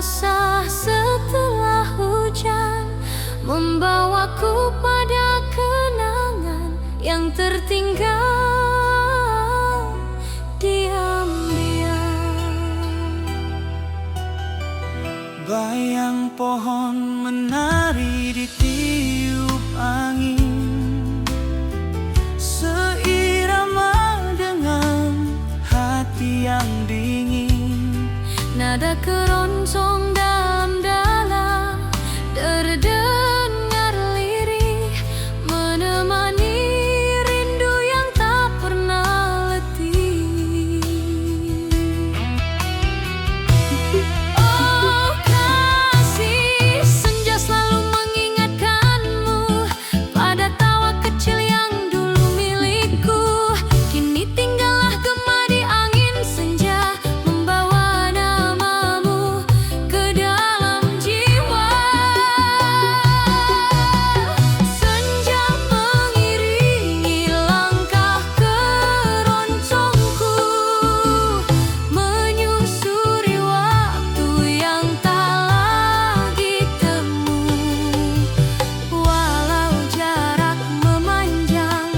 basah setelah hujan, membawaku pada kenangan yang tertinggal diam-diam. Bayang pohon menari di tiup angin, seirama dengan hati yang dingin. Nada keroncong dalam-dalam terdengar lirih, menemani rindu yang tak pernah letih. Oh kasih, senja selalu mengingatkanmu pada tawa kecil yang dulu milikku. Kini tinggallah gema di angin senja, membawa namamu ke dalam jiwa. Senja mengiringi langkah keroncongku, menyusuri waktu yang tak lagi temu. Walau jarak memanjang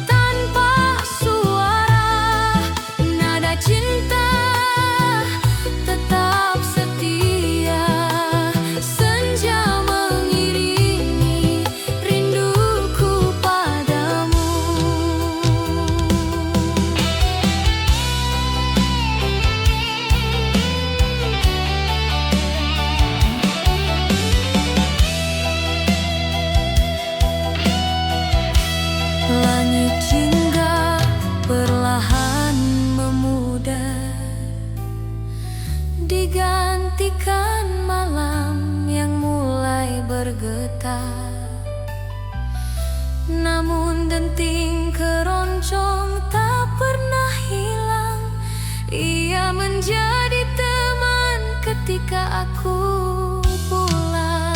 tanpa suara, nada cinta tetap setia. Senja mengiringi rinduku padamu. Langit jingga perlahan memudar, digantikan malam yang mulai bergetar. Namun denting keroncong tak pernah hilang, ia menjadi teman ketika aku pulang.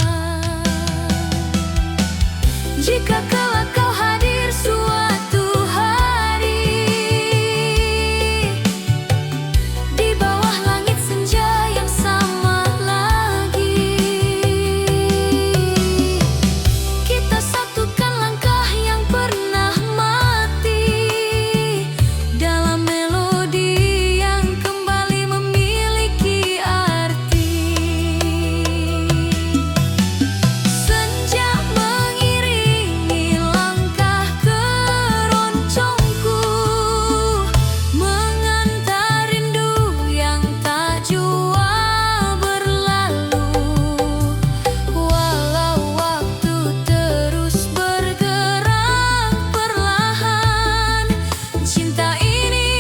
Jika kelak kau hadir suatu hari di bawah langit senja yang sama lagi, kita satukan langkah yang pernah mati dalam melodi yang kembali memiliki arti. Senja mengiringi langkah keroncongku, mengantar rindu yang tak jua berlalu. Walau waktu terus bergerak perlahan, cinta ini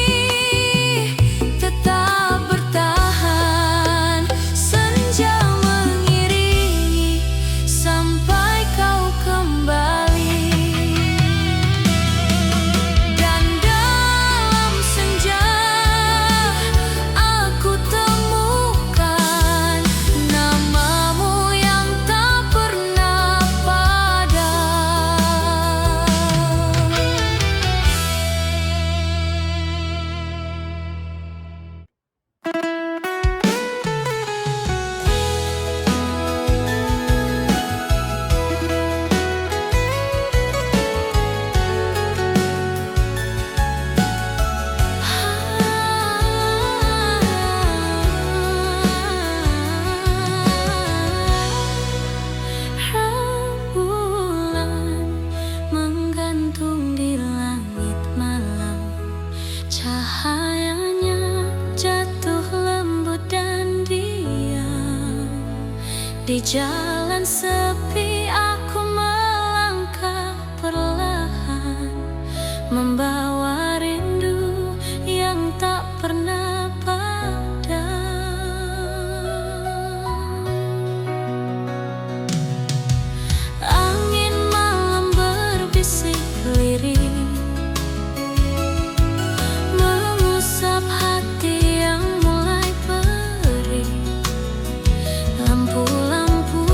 tetap bertahan. Senja mengiringi sampai kau kembali, dan dalam senja aku temukan namamu yang tak pernah padam. Rembulan menggantung di langit malam, cahayanya jatuh lembut dan diam. Di jalan sepi aku melangkah perlahan, membawa rindu yang tak pernah padam. Angin malam berbisik lirih, mengusap hati yang mulai perih. Lampu-lampu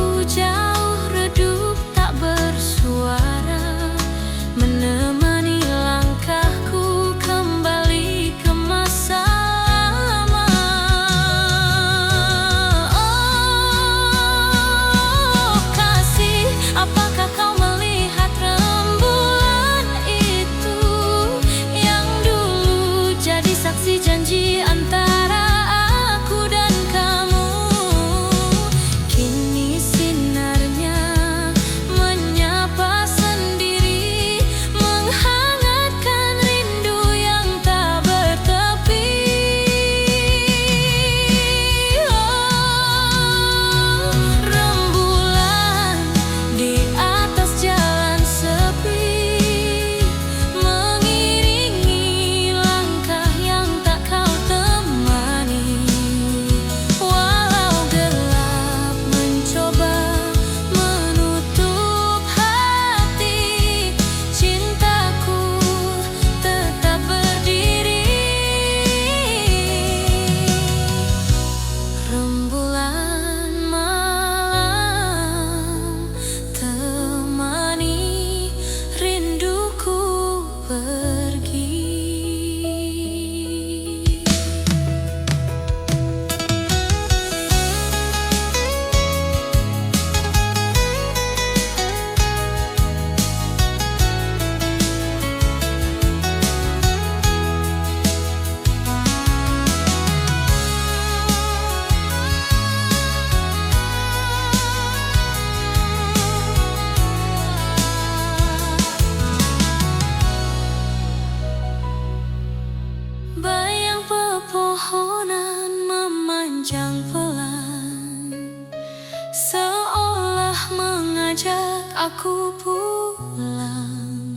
aku pulang,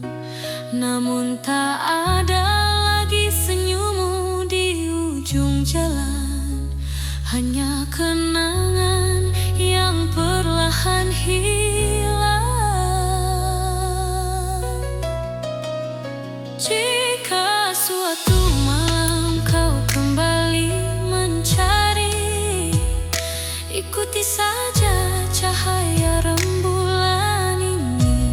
namun tak ada lagi senyummu di ujung jalan. Hanya kenangan yang perlahan hilang. Jika suatu malam kau kembali mencari, ikuti saja cahaya rembulan ini.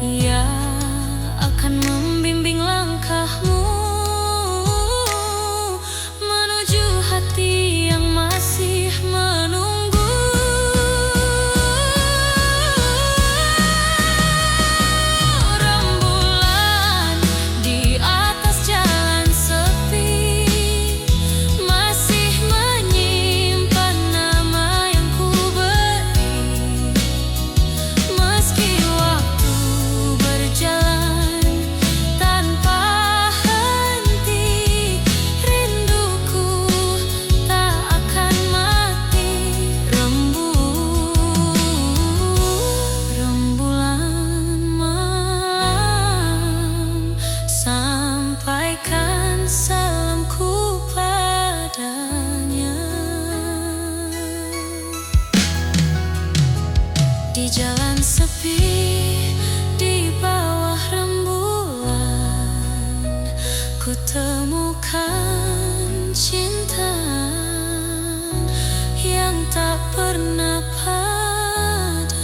Ia akan membimbing langkahmu menuju hati yang masih menunggu. Rembulan di atas jalan sepi masih menyimpan nama yang ku beri. Meski waktu berjalan tanpa henti, rinduku tak akan mati. Rembulan malam, sampaikan salamku padanya. Di jalan sepi, di bawah rembulan, ku temukan cinta yang tak pernah padam.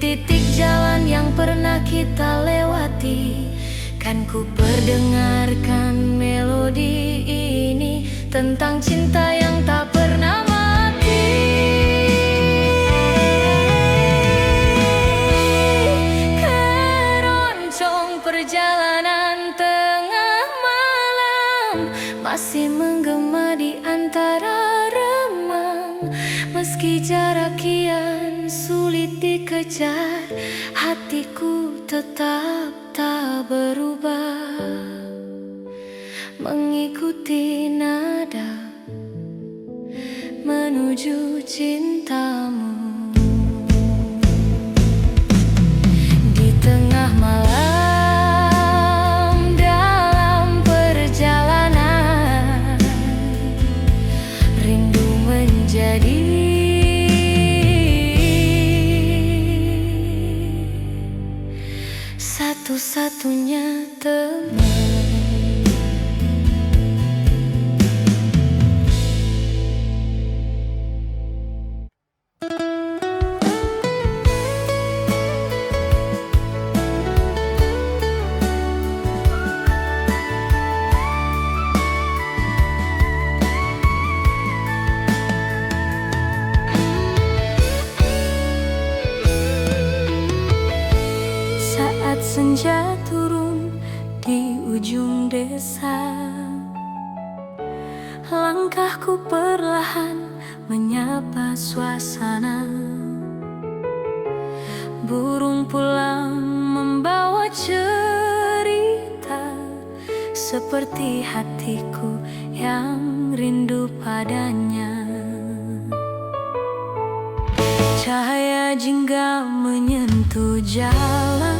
titik jalan yang pernah kita lewati, kan ku perdengarkan melodi ini tentang cinta yang tak pernah mati. Keroncong perjalanan tengah malam masih menggema di antara remang. Meski jarak kian sulit dikejar, hatiku tetap tak berubah, mengikuti nada menuju cintamu. Di tengah malam dalam perjalanan, rindu menjadi satu-satunya teman. Senja turun di ujung desa, langkahku perlahan menyapa suasana. Burung pulang membawa cerita, seperti hatiku yang rindu padanya. Cahaya jingga menyentuh jalan,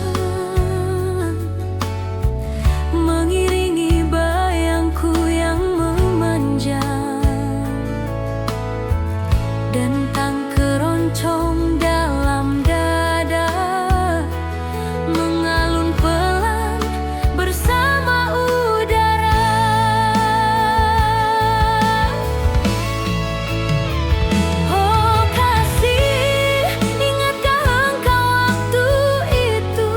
mengiringi bayangku yang memanjang. Dentang keroncong dalam dada mengalun pelan bersama udara. Oh kasih, ingatkah engkau waktu itu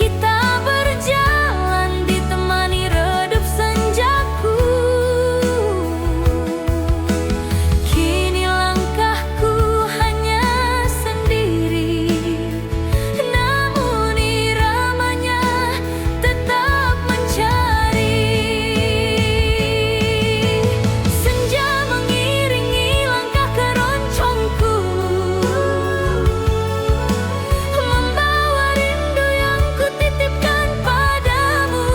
kita berjalan ditemani redup senjaku. Kini langkahku hanya sendiri, namun iramanya tetap mencari. Senja mengiringi langkah keroncongku, membawa rindu yang kutitipkan padamu.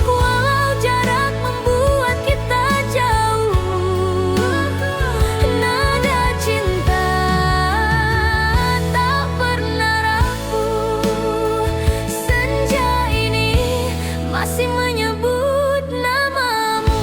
Walau jarak membuat kita jauh, nada cinta tak pernah rapuh. Senja ini masih menyebut namamu.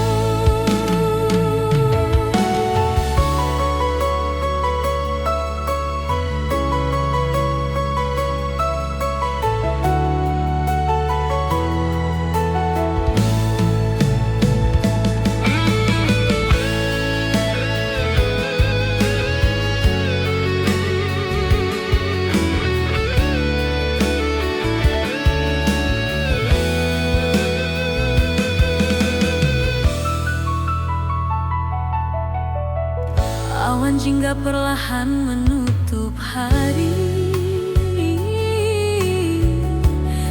Awan jingga perlahan menutup hari,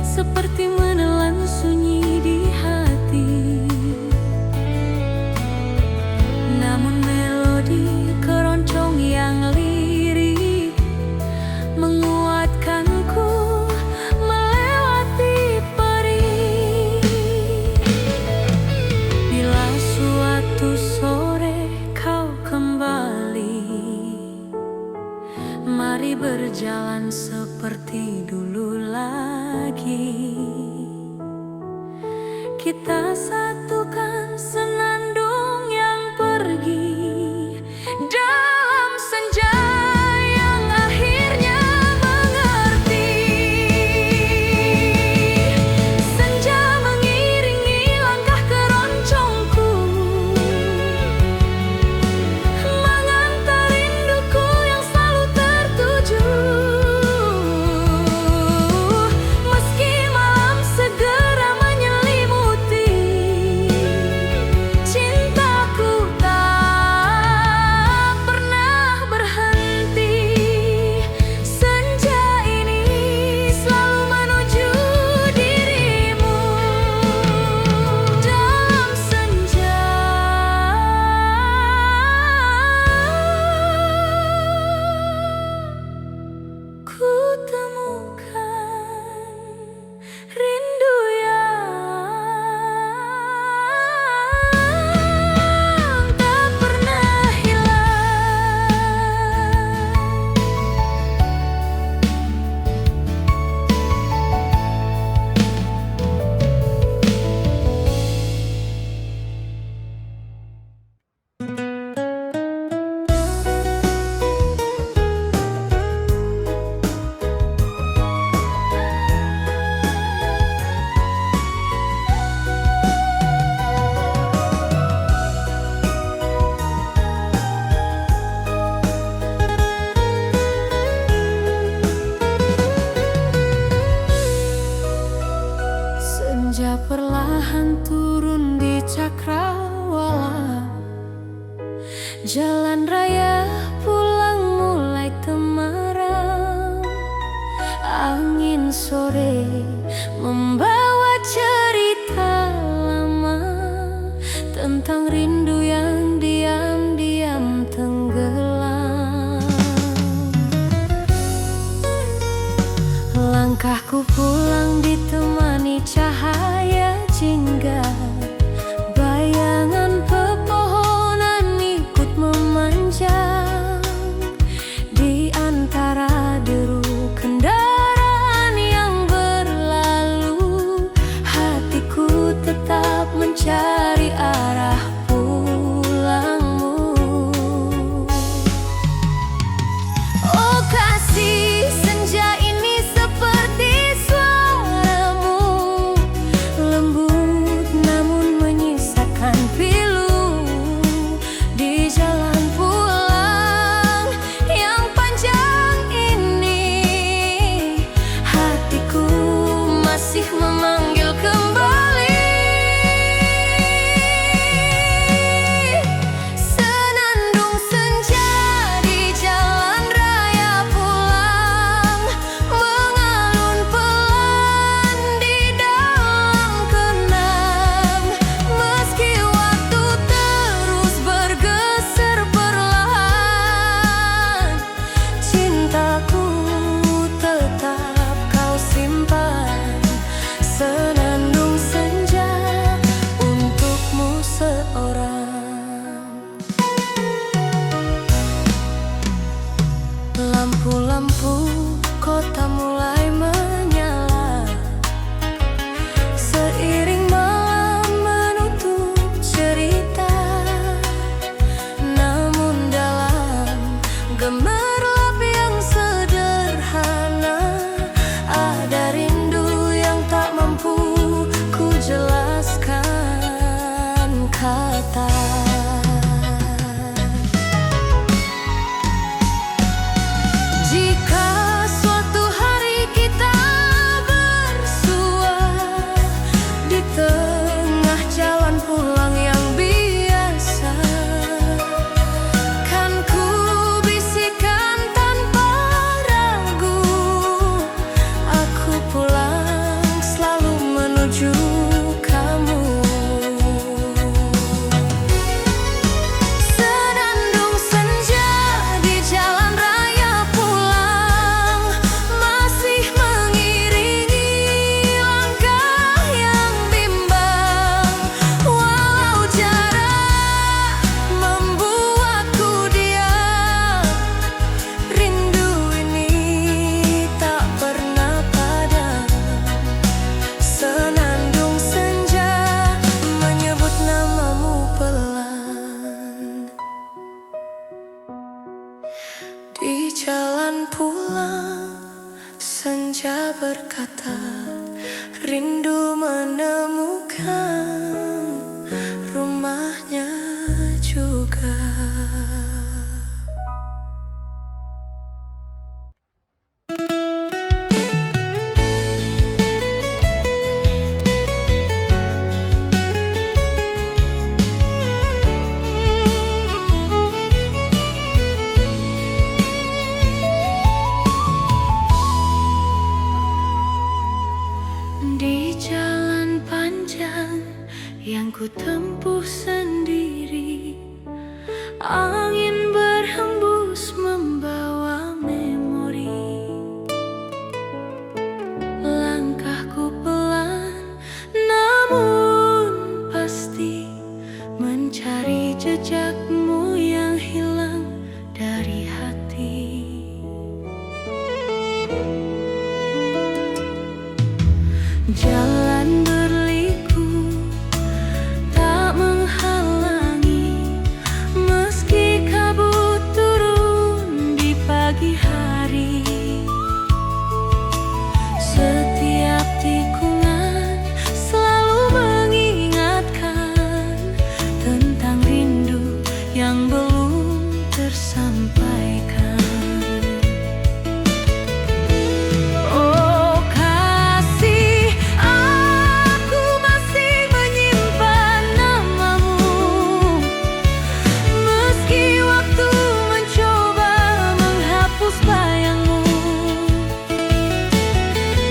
seperti menelan sunyi di hati. Namun melodi keroncong yang lirik menguatkanku melewati perih. Bila suatu sore kau kembali, mari berjalan seperti dulu lagi. Kita satukan senandung yang pergi dalam senja yang akhirnya mengerti. Senja mengiringi langkah keroncongku, mengantar rinduku yang selalu gemerlap yang sederhana. Ada rindu yang tak mampu ku jelaskan kata. Jika suatu hari kita bersua di tengah jalan pulang yang biasa, kan ku bisikan tanpa ragu, aku pulang selalu menuju kamu. Senandung senja di jalan raya pulang masih mengiringi langkah yang bimbang. Walau jarak membuatku diam, rindu ini tak pernah padam. Senandung senja menyebut namamu pelan. Di jalan pulang senja berkata, rindu menemukan rumahnya juga. Di jalan panjang yang ku tempuh sendiri, angin berhembus membawa memori. Langkahku pelan namun pasti, mencari jejakmu yang hilang dari hati. Jalan berliku tak menghalangi, meski kabut turun di pagi hari. Setiap tikungan selalu mengingatkan tentang rindu yang belum tersampaikan. Oh kasih, aku masih menyimpan namamu, meski waktu mencoba menghapus bayangmu.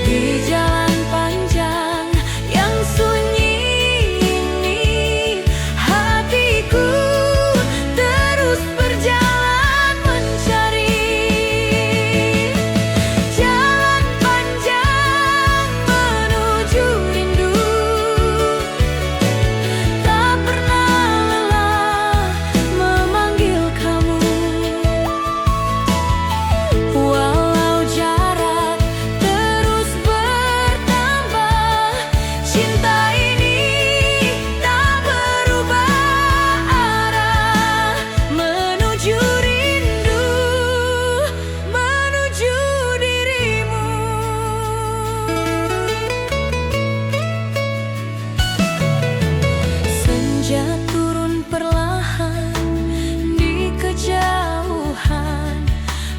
Di jalan panjang yang sunyi ini, hatiku terus berjalan mencari. Jalan panjang menuju rindu, tak pernah lelah memanggil kamu. Walau jarak terus bertambah, cinta ini tak berubah arah, menuju rindu, menuju dirimu. Senja turun perlahan di kejauhan,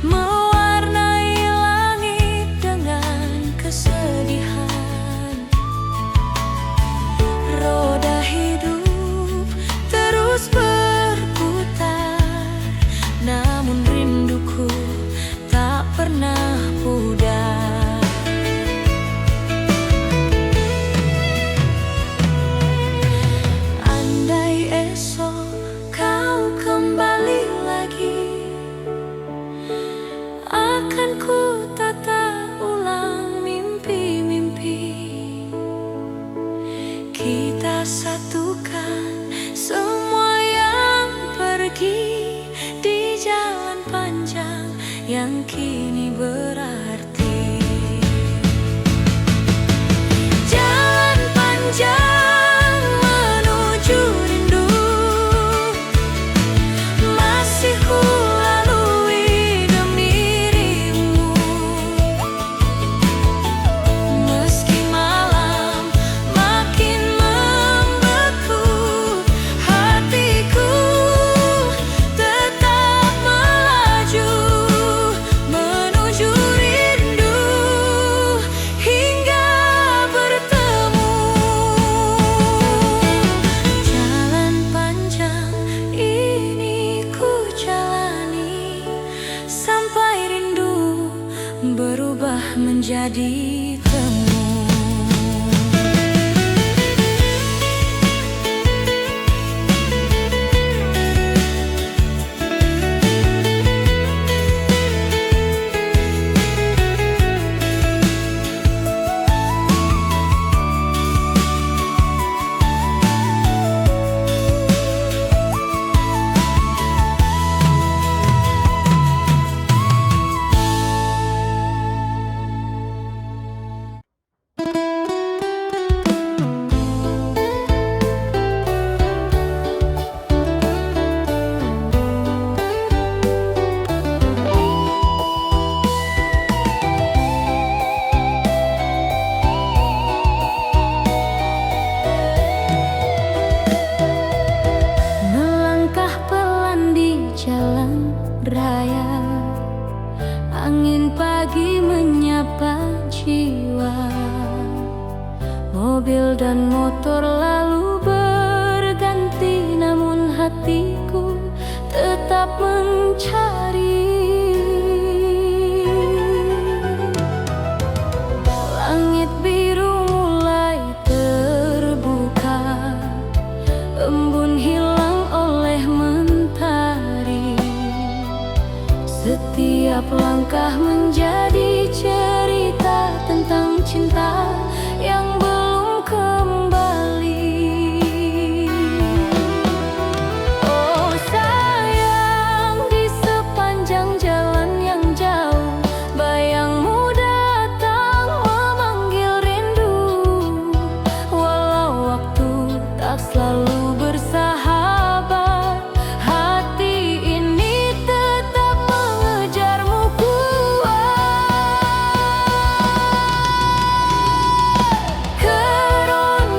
mewarnai langit dengan kesedihan. Roda hidup terus berputar, namun rinduku tak pernah pudar. Andai esok kau kembali lagi, akan ku tata ulang mimpi-mimpi. Kita satukan semua yang pergi di jalan panjang yang kini berarti. Jalan panjang menuju rindu, masih ku lalui menjadi temu. Raya, angin pagi menyapa jiwa. Mobil dan motor lalu berganti, namun hatiku tetap mencari. Langit biru mulai terbuka, embun hilang oleh mentari. Setiap langkah menjadi cerita tentang cinta yang belum kembali. Oh sayang, di sepanjang jalan yang jauh, bayangmu datang memanggil rindu. Walau waktu tak selalu bersahabat, hati ini tetap mengejarmu kuat. Keroncongan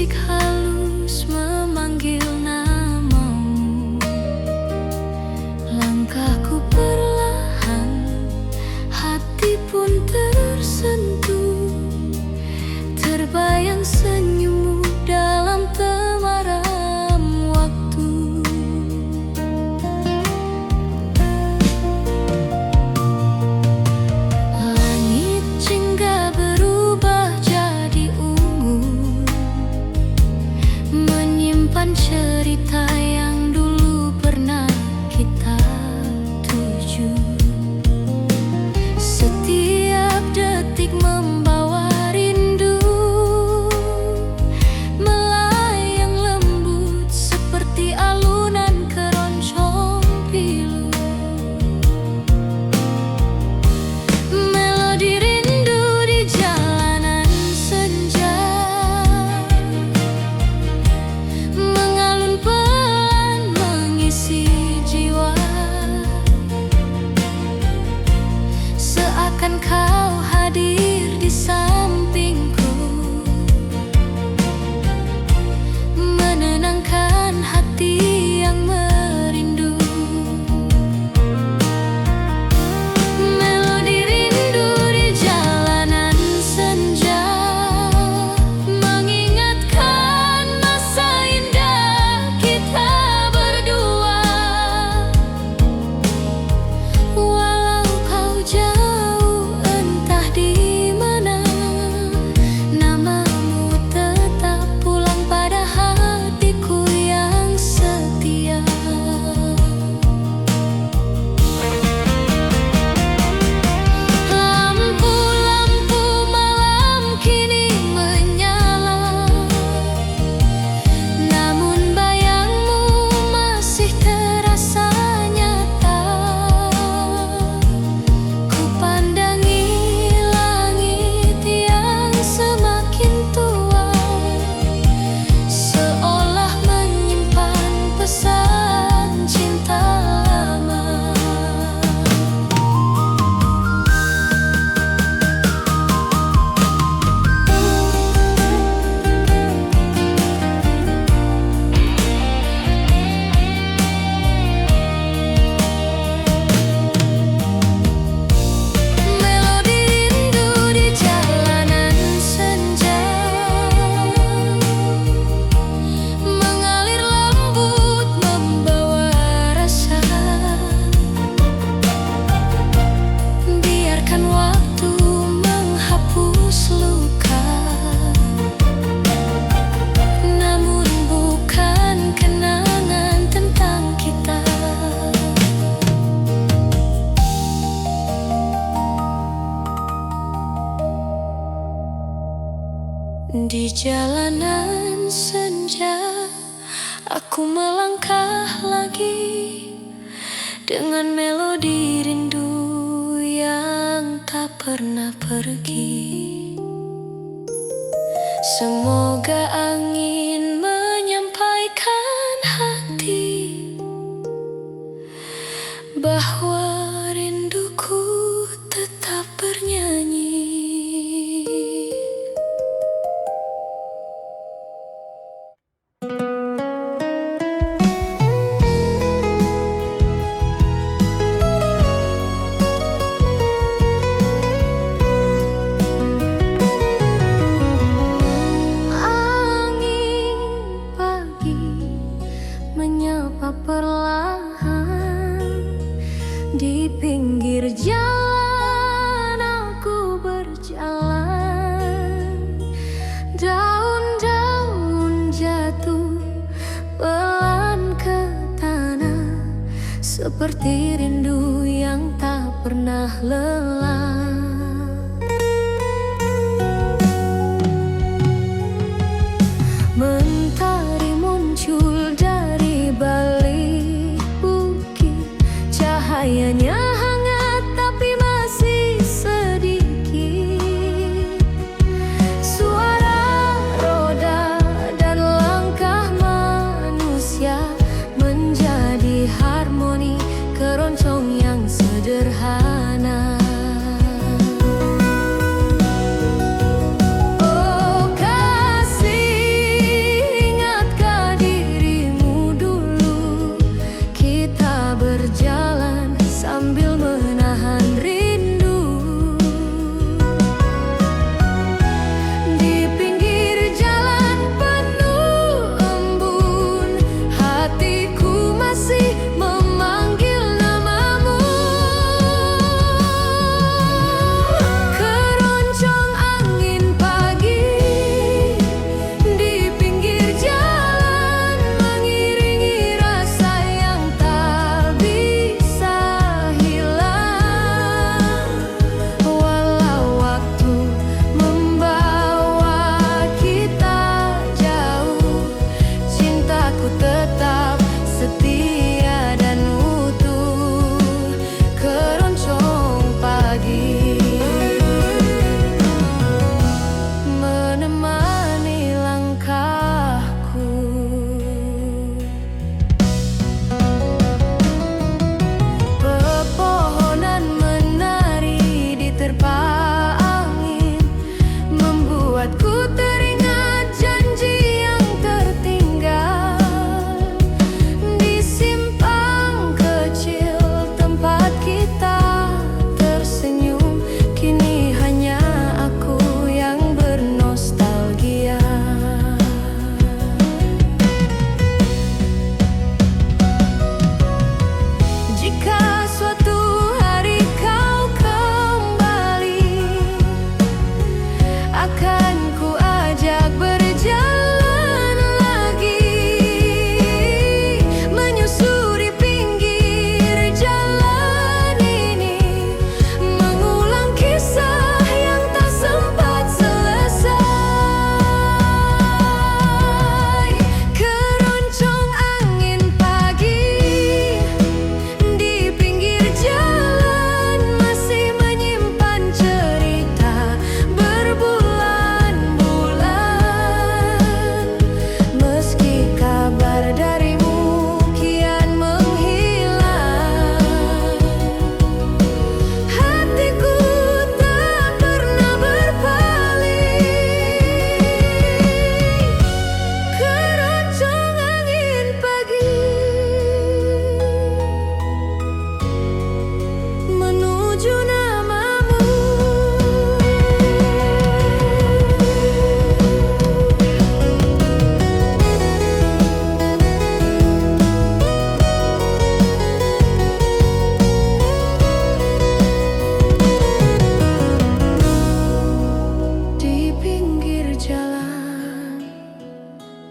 bisik halus memanggil namamu. Langkahku perlahan, hati pun tersentuh. Terbayang senyummu dalam temaram waktu. Langit jingga berubah jadi ungu, menyimpan cerita yang dulu pernah kita tuju. Setiap detik membawa rindu, melayang lembut seperti alunan keroncong pilu. Melodi rindu di jalanan senja, mengalun pelan mengisi jiwa. Seakan kau hadir di sampingku, menenangkan hati yang merindu. Melodi rindu di jalanan senja, mengingatkan masa indah kita berdua. Walau kau jauh entah di mana, namamu tetap pulang pada hatiku yang setia. Lampu-lampu malam kini menyala, namun bayangmu masih terasa nyata. Ku pandangi langit yang semakin tua, seolah menyimpan pesan cinta lama. Melodi rindu di jalanan senja, mengalir lembut membawa rasa. Biarkan waktu menghapus luka, namun bukan kenangan tentang kita. Di jalanan senja, aku melangkah lagi dengan melodi rindu yang tak pernah pergi. Semoga angin menyampaikan hati bahwa rinduku tetap bernyanyi. Angin pagi menyapa perlahan di pinggir jalan. Aku berjalan, daun-daun jatuh pelan ke tanah, seperti rindu yang tak pernah lelah. Mentari muncul dari balik bukit, cahayanya hangat tapi masih sedikit. Suara roda dan langkah manusia menjadi harmoni keroncong yang sederhana.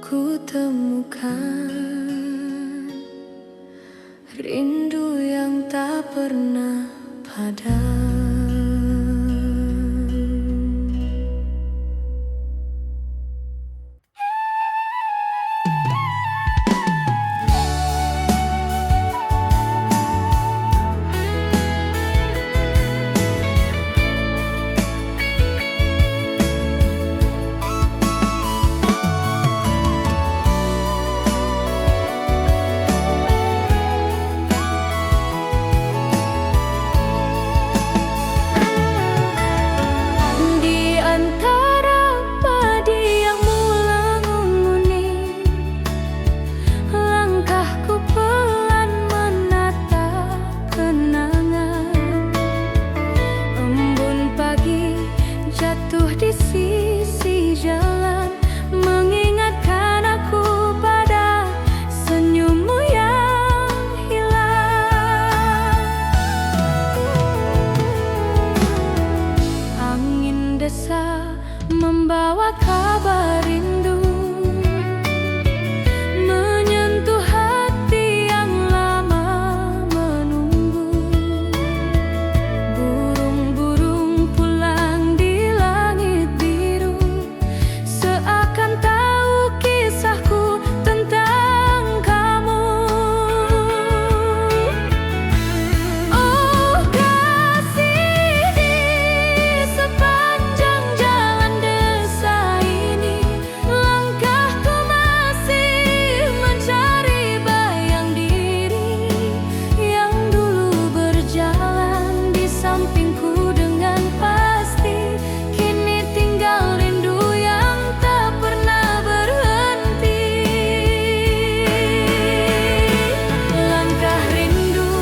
ku temukan rindu yang tak pernah padam. Di sisi jalan mengingatkan aku pada senyummu yang hilang. Angin desa membawa kabar rindu, menyentuh hati yang lama menunggu. Burung-burung pulang di langit biru, seakan tahu kisahku tentang kamu. Oh kasih, di sepanjang jalan desa ini, langkahku masih mencari bayang diri yang dulu berjalan di sampingku dengan pasti. Kini tinggal rindu yang tak pernah berhenti. Langkah rindu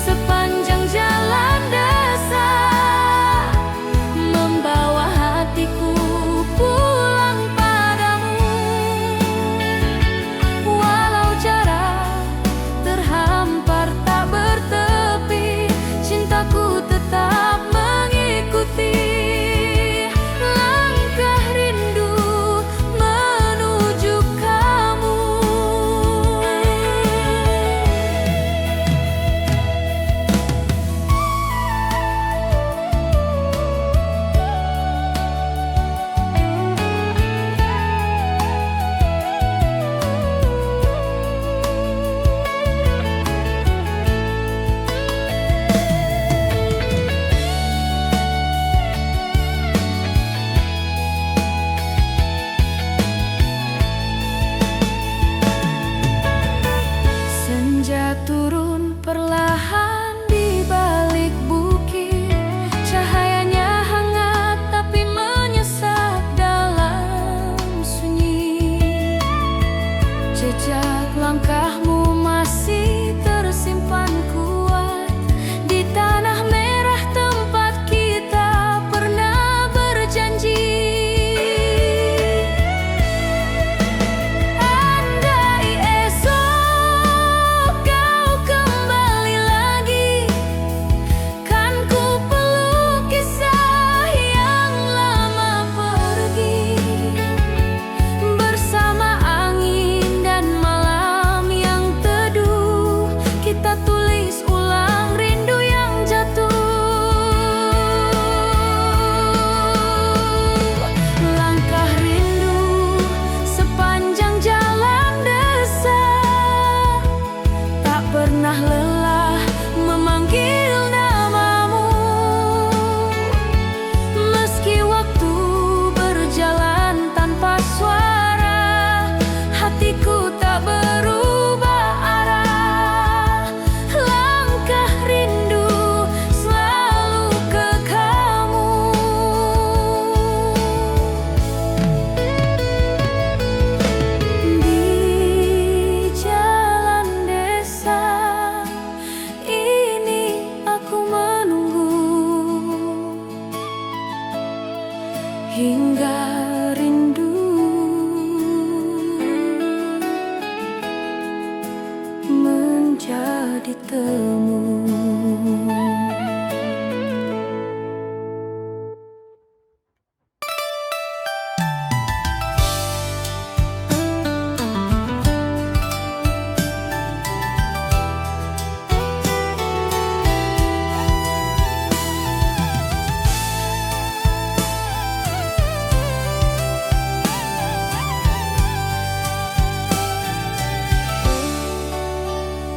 sepanjang jalan desa membawa hatiku pulang padamu. Walau jarak terhampar tak bertepi, cintaku tetap mengikuti langkah rindu menuju kamu. Senja turun perlahan di balik bukit, cahayanya hangat tapi menyesat dalam sunyi. Jejak langkahmu masih tersimpan kuat di tanah merah tempat kita pernah berjanji. Andai esok kau kembali lagi, kan ku peluk kisah yang lama pergi. Bersama angin dan malam yang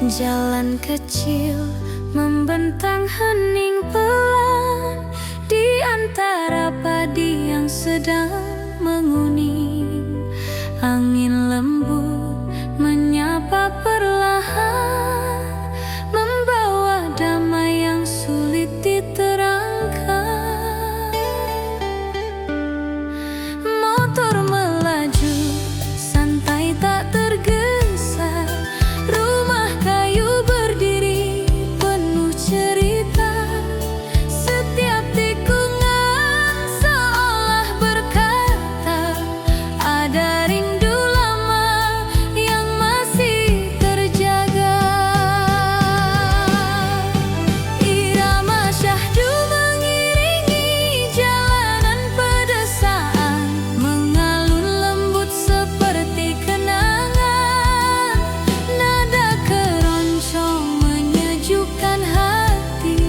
Jalan kecil membentang hening pelan di antara padi yang sedang menguning. Angin lembut menyapa perlahan, membawa damai yang sulit diterangkan. Motor melaju santai tak tergesa, rumah kayu berdiri penuh cerita. Setiap tikungan seolah berkata, ada rindu lama yang masih terjaga. Irama syahdu mengiringi jalanan pedesaan, mengalun lembut seperti kenangan. Nada keroncong menyejukkan hati,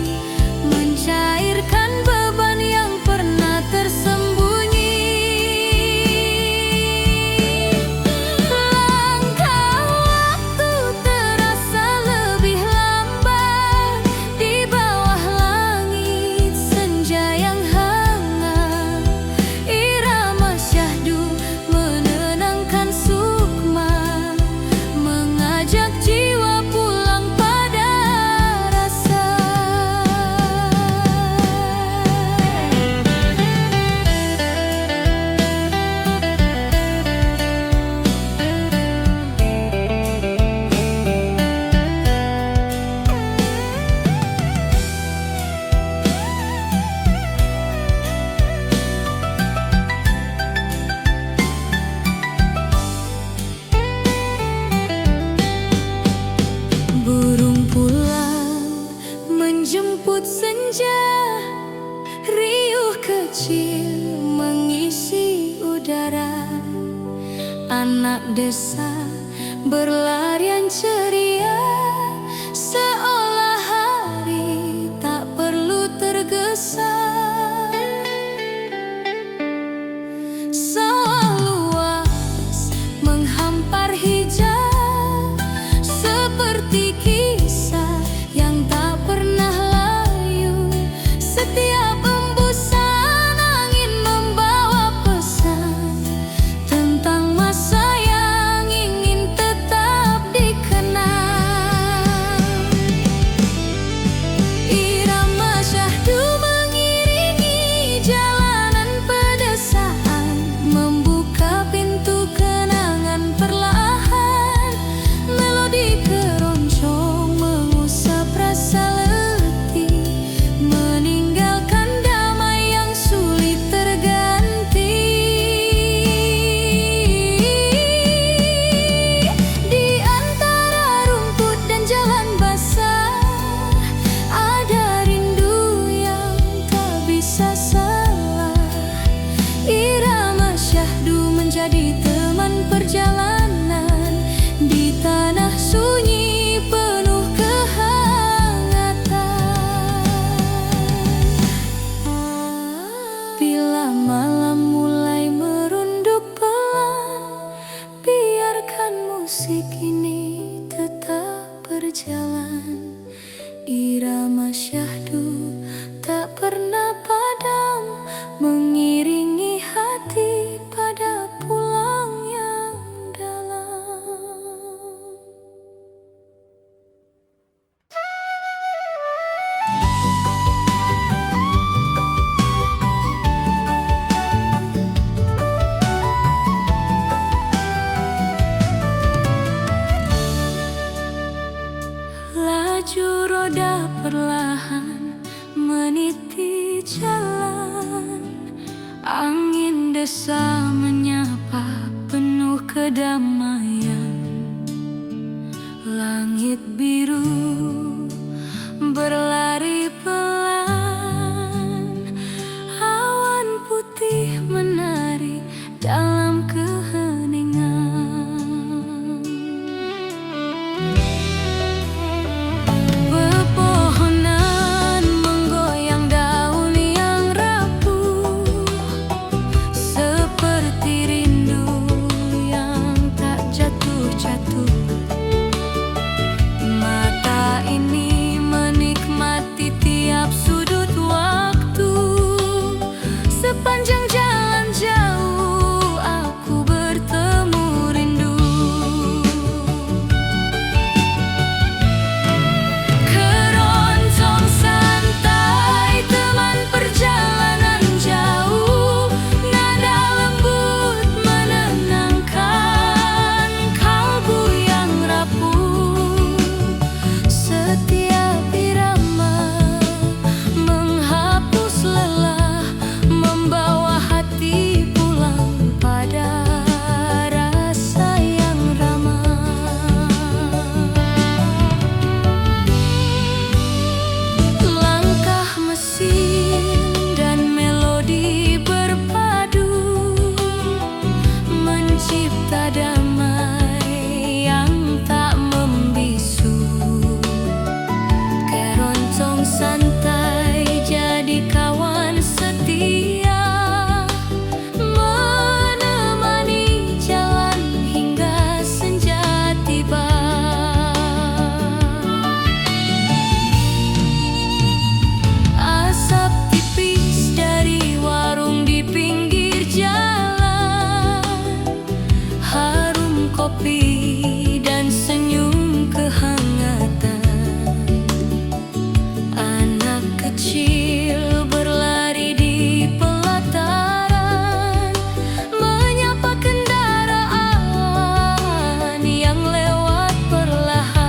mencairkan beban yang pernah tersembunyi. Langkah waktu terasa lebih lambat di bawah langit senja yang hangat. Irama syahdu menenangkan sukma, mengajak jiwa pulang pada rasa. Burung pulang menjemput senja, riuh kecil mengisi udara. Anak desa berlarian ceria, seolah hari tak perlu tergesa. Sawah luas menghampar hijau, seperti kisah yang tak pernah layu. Setiap embusan angin membawa pesan tentang masa yang ingin tetap dikenang. Irama syahdu mengiringi jalanan pedesaan, membuka pintu kenangan perlahan. Melodi keroncong mengusap rasa letih, meninggalkan damai yang sulit terganti. Di antara rumput dan jalan basah, ada rindu yang tak bisa salah. Irama syahdu menjadi teman perjalanan di tanah sunyi penuh kehangatan. Bila malam mulai merunduk pelan, biarkan musik ini tetap berjalan. Irama syahdu tak pernah padam, mengiringi hati pada pulang yang dalam. Laju roda perlahan meniti jalan, angin desa menyapa penuh kedamaian. Langit biru berlari pelan, awan putih menari dalam keheningan. Pepohonan menggoyang daun yang rapuh, seperti rindu yang tak jatuh-jatuh. kopi dan senyum kehangatan. Anak kecil berlari di pelataran, menyapa kendaraan yang lewat perlahan.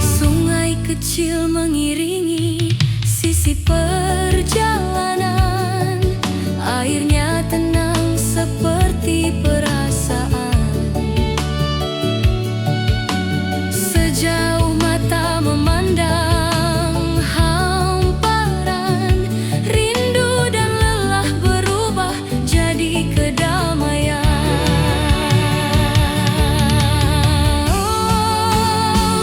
Sungai kecil mengiringi sisi perjalanan, airnya tenang seperti perasaan. Sejauh mata memandang hamparan, rindu dan lelah berubah jadi kedamaian.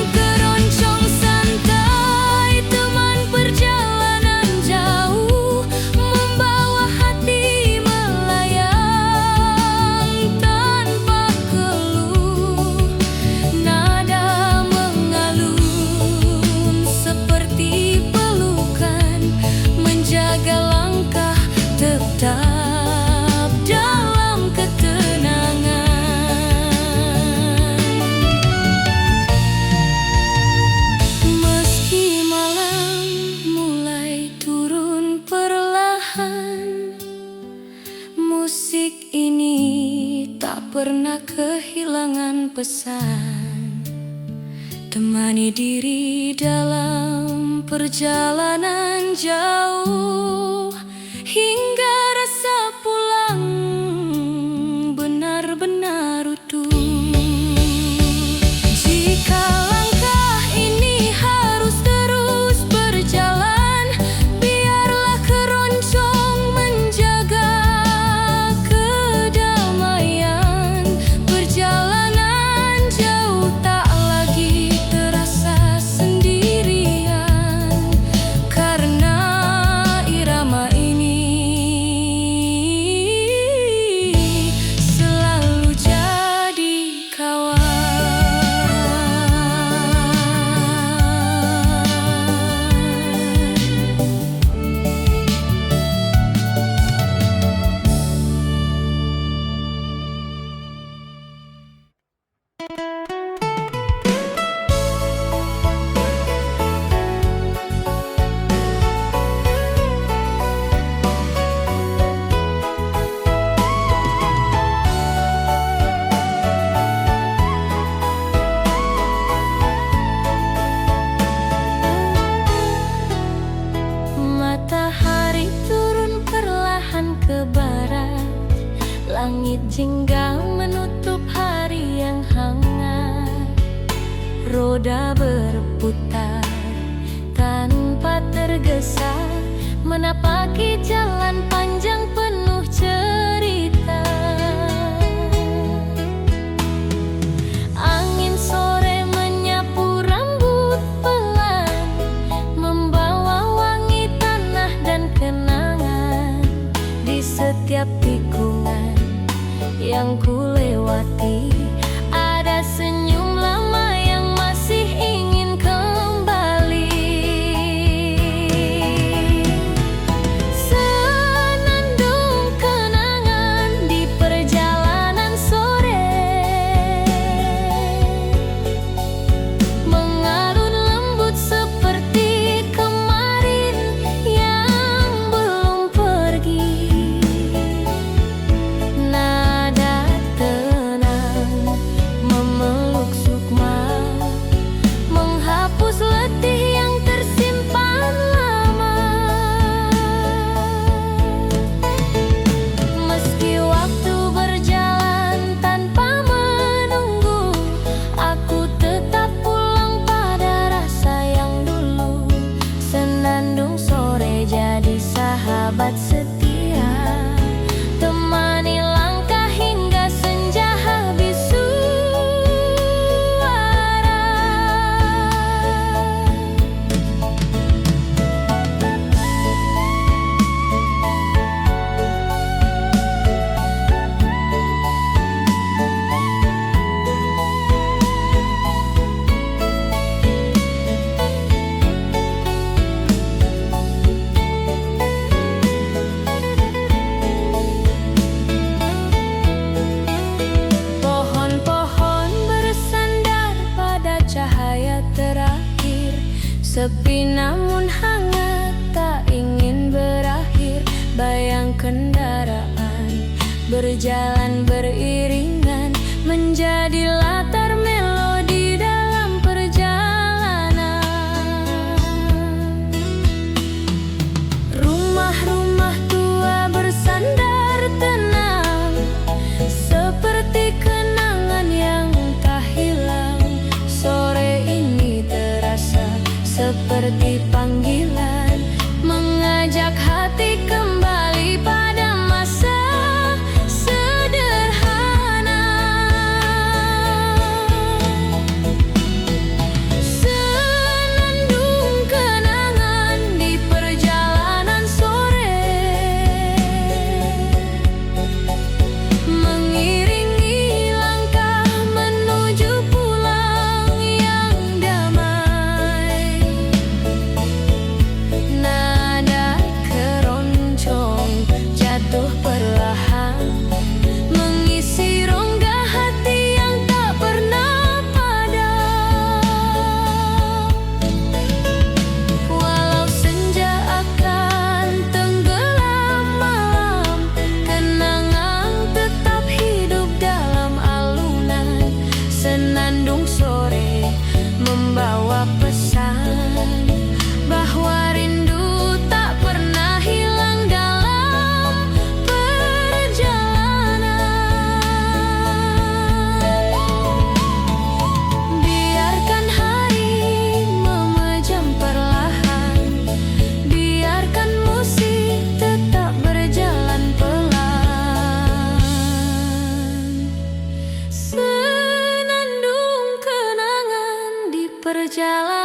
Keroncong santai teman perjalanan jauh, membawa hati melayang tanpa keluh. Nada mengalun seperti pelukan, menjaga langkah tetap dalam ketenangan. Meski malam mulai turun perlahan, musik ini tak pernah kehilangan pesan. Temani diri dalam perjalanan jauh, hingga rasa pulang benar-benar utuh. Jika langkah ini harus terus berjalan, biarlah keroncong menjaga kedamaian. Perjalanan jauh tak lagi terasa sendirian, karena irama ini selalu jadi kawan. Matahari turun perlahan ke barat, langit jingga menutup hari yang hangat. Roda berputar tanpa tergesa, menapaki jalan panjang penuh cerita. Angin sore menyapu rambut pelan, membawa wangi tanah dan kenangan. Di setiap tikungan yang ku lewati, ada senyum lama yang masih ingin kembali. Senandung kenangan di perjalanan sore, mengalun lembut seperti kemarin yang belum pergi. Nada tenang memeluk berjalan beriringan, menjadi latar melodi dalam perjalanan. Rumah-rumah tua bersandar tenang, seperti kenangan yang tak hilang. Sore ini terasa seperti panggilan, mengajak hati kembali pada masa sederhana. Senandung kenangan di perjalanan sore, mengiringi langkah menuju pulang yang damai. Nada keroncong jatuh perlahan, mengisi rongga hati yang tak pernah padam. Walau senja akan tenggelam malam, kenangan tetap hidup dalam alunan. Senandung sore membawa pesan bahwa rindu tak pernah hilang dalam perjalanan. Biarkan hari memejam perlahan, biarkan musik tetap berjalan pelan. Senandung kenangan di perjalanan